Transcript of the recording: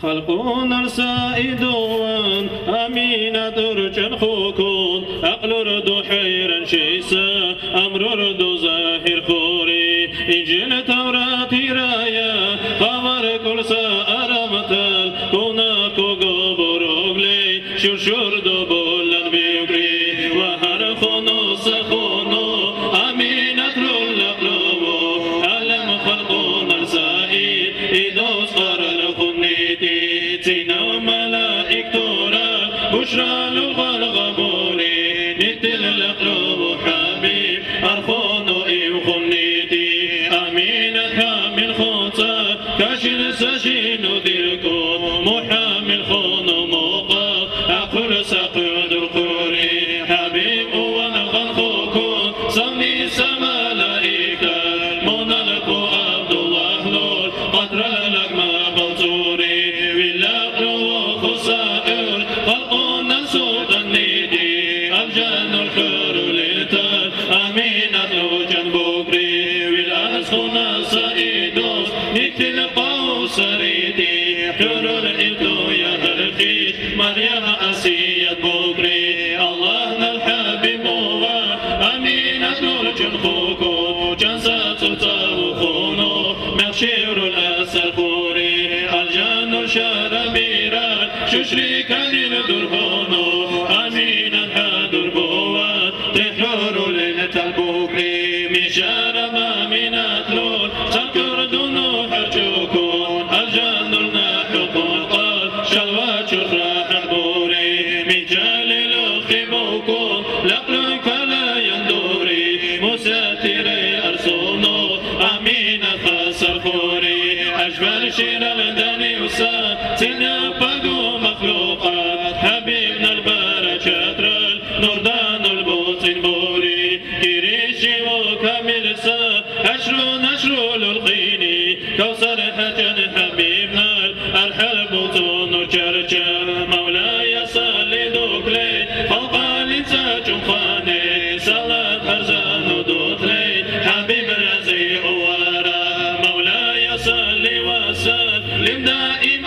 خلقون السائدون أمين درجن خوكون أقلر حيرا شيسا أمر زاهر خوري إنجيل توراتي رايا خبر كل سأرمتل كونا كوغو بروغلي شرشور بولن بيوكري وهر خونو سخونو أمين أترول لقلوبو ألم خلقون السائد إدوس قرر خنيتي تينا ملائك تورا بشرى للغلغبوري نتل القلوب حبيب أرخونو إيو خنيتي أمين حامل خوتا كاشن سجين ديركو محامل خونو موقع أقل سقيد القوري حبيب ونغن خوكو صمني سملائكة منالكو عبد الله لول قدر لك ما بلطوري واللقلو خسائر خلقنا سود النيدي الجن الحر للتال أمين أدلو جنبوكري والأسخنا سائدوس نكتل قوس ريدي حر الإلتو يهرخيش مريم أسيد بوكري الله الحبيب هو أمين أدلو جنخوكو جنسات تاوخونو مغشير الأسر خوري الجن شربيرا ششريك للدرهونو أمين الحدر بوات تحرر للتلبوكري مشار ما من أتلون سكر دونو حرشوكون الجن الناحقون قال شلوات شخراح البوري من جال الخبوكون لقلك لا يندوري مساتري أرسونو أمين خسر خوري أجبر شير الدني وساتنا بقو مخلوقات حبيبنا البركات رال نوردان البوطن بوري كريشي وكامل سا أشرو للقيني كوثر حجن حبيبنا الأرحل بوطن وجرجر مولاي صلي دوكلي خلقا لتاج خاني صلاة أرزان ودوتلي حبيب رزي ورا مولاي صلي وسلم دائما